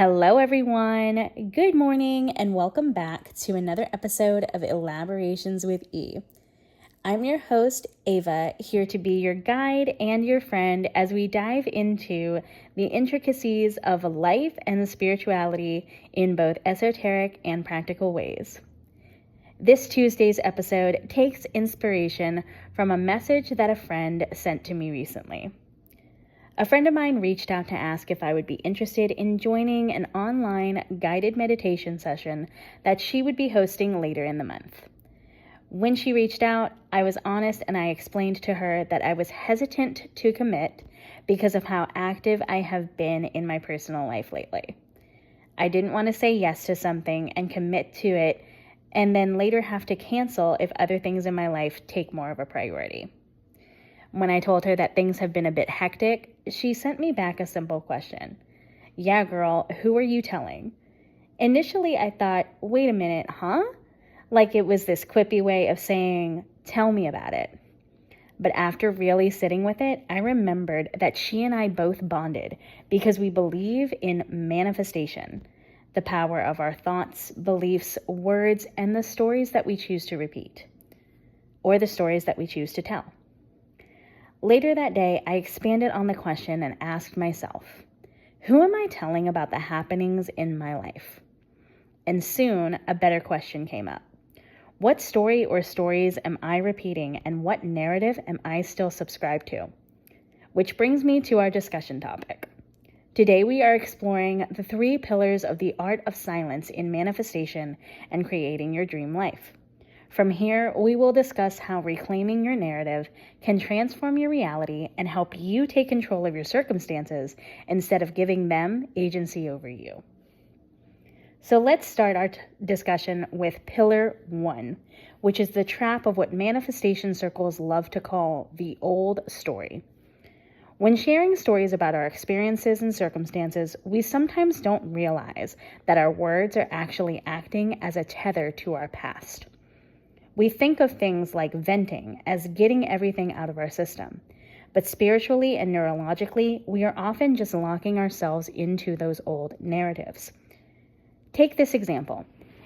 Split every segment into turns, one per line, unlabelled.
Hello, everyone. Good morning, and welcome back to another episode of Elaborations with E. I'm your host, Ava, here to be your guide and your friend as we dive into the intricacies of life and spirituality in both esoteric and practical ways. This Tuesday's episode takes inspiration from a message that a friend sent to me recently. A friend of mine reached out to ask if I would be interested in joining an online guided meditation session that she would be hosting later in the month. When she reached out, I was honest and I explained to her that I was hesitant to commit because of how active I have been in my personal life lately. I didn't want to say yes to something and commit to it and then later have to cancel if other things in my life take more of a priority. When I told her that things have been a bit hectic, she sent me back a simple question. Yeah, girl, who are you telling? Initially, I thought, wait a minute, huh? Like it was this quippy way of saying, tell me about it. But after really sitting with it, I remembered that she and I both bonded because we believe in manifestation, the power of our thoughts, beliefs, words, and the stories that we choose to repeat, or the stories that we choose to tell. Later that day, I expanded on the question and asked myself, who am I telling about the happenings in my life? And soon, a better question came up. What story or stories am I repeating, and what narrative am I still subscribed to? Which brings me to our discussion topic. Today, we are exploring the 3 pillars of the art of silence in manifestation and creating your dream life. From here, we will discuss how reclaiming your narrative can transform your reality and help you take control of your circumstances instead of giving them agency over you. So let's start our discussion with Pillar 1, which is the trap of what manifestation circles love to call the old story. When sharing stories about our experiences and circumstances, we sometimes don't realize that our words are actually acting as a tether to our past. We think of things like venting as getting everything out of our system. But spiritually and neurologically, we are often just locking ourselves into those old narratives. Take this example.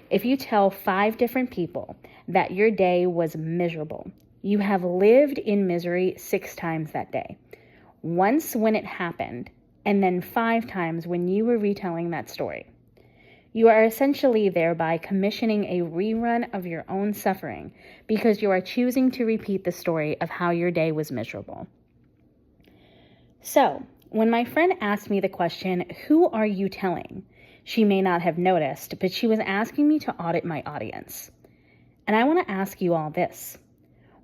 If you tell 5 different people that your day was miserable, you have lived in misery 6 times that day. Once when it happened, and then 5 times when you were retelling that story. You are essentially thereby commissioning a rerun of your own suffering because you are choosing to repeat the story of how your day was miserable. So, when my friend asked me the question, who are you telling? She may not have noticed, but she was asking me to audit my audience. And I want to ask you all this.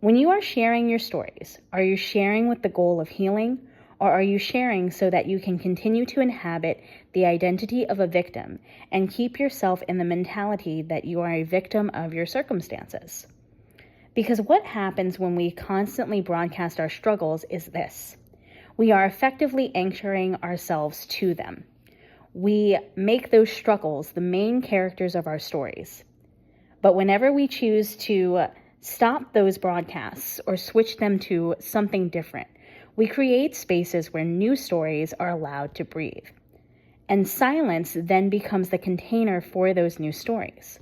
When you are sharing your stories, are you sharing with the goal of healing? Or are you sharing so that you can continue to inhabit the identity of a victim and keep yourself in the mentality that you are a victim of your circumstances? Because what happens when we constantly broadcast our struggles is this. We are effectively anchoring ourselves to them. We make those struggles the main characters of our stories. But whenever we choose to stop those broadcasts or switch them to something different, we create spaces where new stories are allowed to breathe. And silence then becomes the container for those new stories.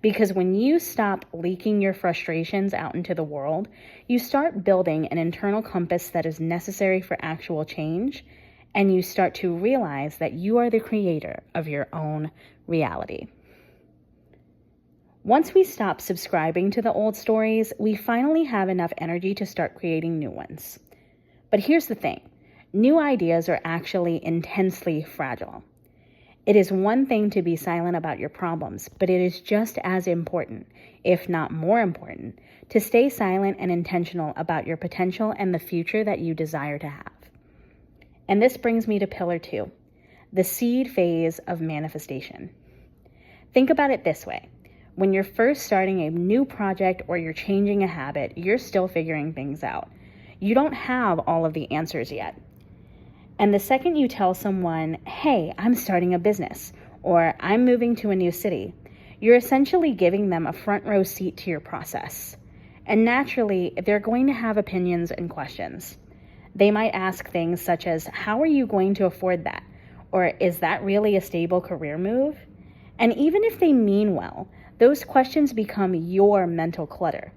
Because when you stop leaking your frustrations out into the world, you start building an internal compass that is necessary for actual change, and you start to realize that you are the creator of your own reality. Once we stop subscribing to the old stories, we finally have enough energy to start creating new ones. But here's the thing, new ideas are actually intensely fragile. It is one thing to be silent about your problems, but it is just as important, if not more important, to stay silent and intentional about your potential and the future that you desire to have. And this brings me to Pillar 2, the seed phase of manifestation. Think about it this way. When you're first starting a new project or you're changing a habit, you're still figuring things out. You don't have all of the answers yet. And the second you tell someone, hey, I'm starting a business, or I'm moving to a new city, you're essentially giving them a front row seat to your process. And naturally, they're going to have opinions and questions. They might ask things such as, how are you going to afford that? Or is that really a stable career move? And even if they mean well, those questions become your mental clutter.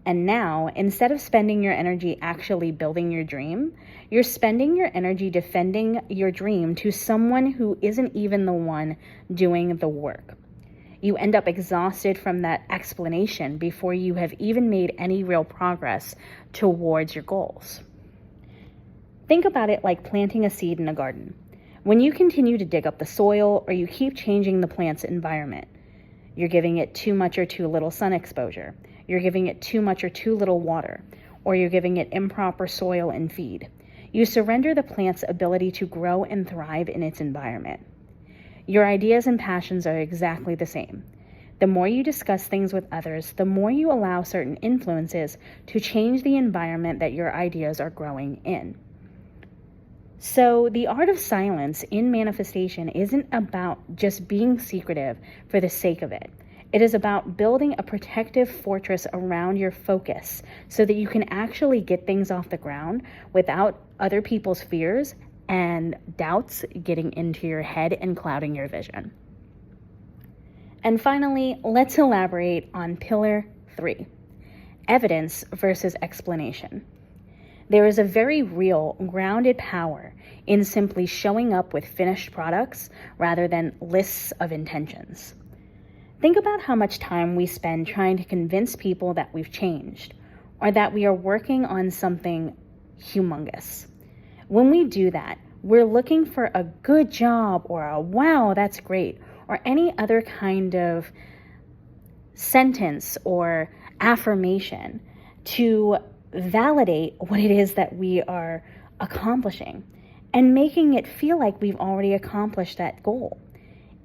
And now, instead of spending your energy actually building your dream, you're spending your energy defending your dream to someone who isn't even the one doing the work. You end up exhausted from that explanation before you have even made any real progress towards your goals. Think about it like planting a seed in a garden. When you continue to dig up the soil or you keep changing the plant's environment, you're giving it too much or too little sun exposure. You're giving it too much or too little water, or you're giving it improper soil and feed. You surrender the plant's ability to grow and thrive in its environment. Your ideas and passions are exactly the same. The more you discuss things with others, the more you allow certain influences to change the environment that your ideas are growing in. So the art of silence in manifestation isn't about just being secretive for the sake of it. It is about building a protective fortress around your focus so that you can actually get things off the ground without other people's fears and doubts getting into your head and clouding your vision. And finally, let's elaborate on pillar 3, evidence versus explanation. There is a very real, grounded power in simply showing up with finished products rather than lists of intentions. Think about how much time we spend trying to convince people that we've changed or that we are working on something humongous. When we do that, we're looking for a good job or a wow, that's great, or any other kind of sentence or affirmation to validate what it is that we are accomplishing and making it feel like we've already accomplished that goal.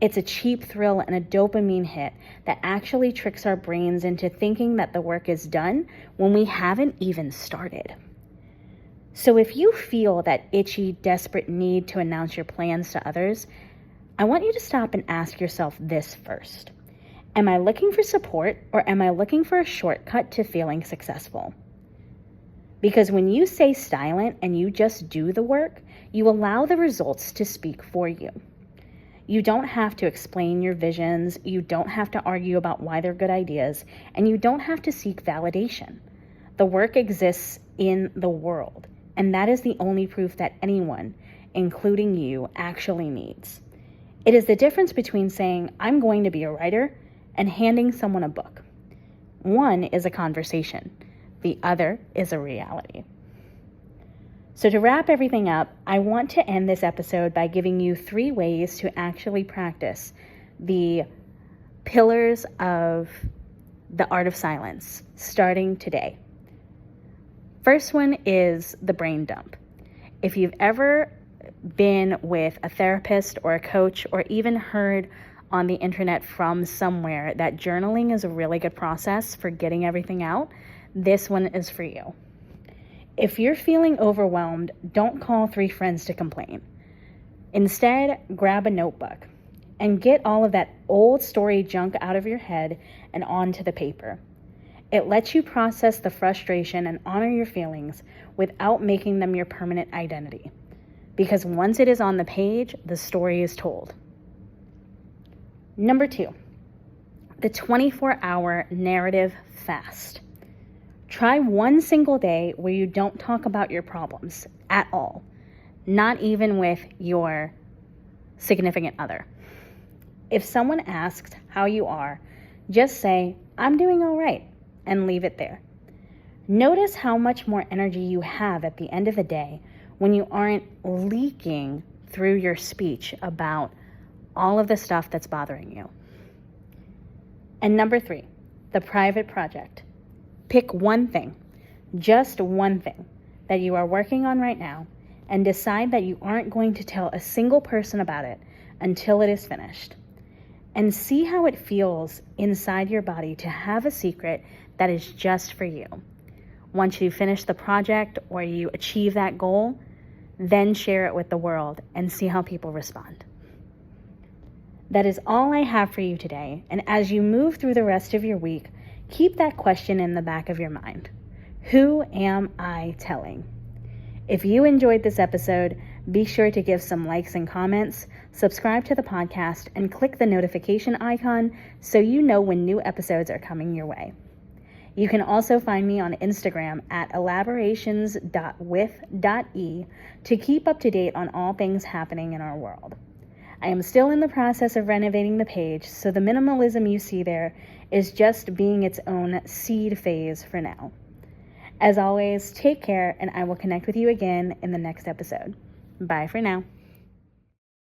It's a cheap thrill and a dopamine hit that actually tricks our brains into thinking that the work is done when we haven't even started. So if you feel that itchy, desperate need to announce your plans to others, I want you to stop and ask yourself this first. Am I looking for support or am I looking for a shortcut to feeling successful? Because when you stay silent and you just do the work, you allow the results to speak for you. You don't have to explain your visions, you don't have to argue about why they're good ideas, and you don't have to seek validation. The work exists in the world, and that is the only proof that anyone, including you, actually needs. It is the difference between saying, I'm going to be a writer, and handing someone a book. One is a conversation, the other is a reality. So to wrap everything up, I want to end this episode by giving you 3 ways to actually practice the pillars of the art of silence, starting today. First one is the brain dump. If you've ever been with a therapist or a coach or even heard on the internet from somewhere that journaling is a really good process for getting everything out, this one is for you. If you're feeling overwhelmed, don't call 3 friends to complain. Instead, grab a notebook and get all of that old story junk out of your head and onto the paper. It lets you process the frustration and honor your feelings without making them your permanent identity. Because once it is on the page, the story is told. Number 2, the 24-hour narrative fast. Try one single day where you don't talk about your problems at all, not even with your significant other. If someone asks how you are, just say, I'm doing all right, and leave it there. Notice how much more energy you have at the end of the day when you aren't leaking through your speech about all of the stuff that's bothering you. And number 3, the private project. Pick one thing, just one thing, that you are working on right now and decide that you aren't going to tell a single person about it until it is finished. And see how it feels inside your body to have a secret that is just for you. Once you finish the project or you achieve that goal, then share it with the world and see how people respond. That is all I have for you today. And as you move through the rest of your week, keep that question in the back of your mind. Who am I telling? If you enjoyed this episode, Be sure to give some likes and comments, subscribe to the podcast, and click the notification icon so you know when new episodes are coming your way. You can also find me on Instagram at elaborations.with.e to keep up to date on all things happening in our world. I am still in the process of renovating the page, so the minimalism you see there is just being its own seed phase for now. As always, take care, and I will connect with you again in the next episode. Bye for now.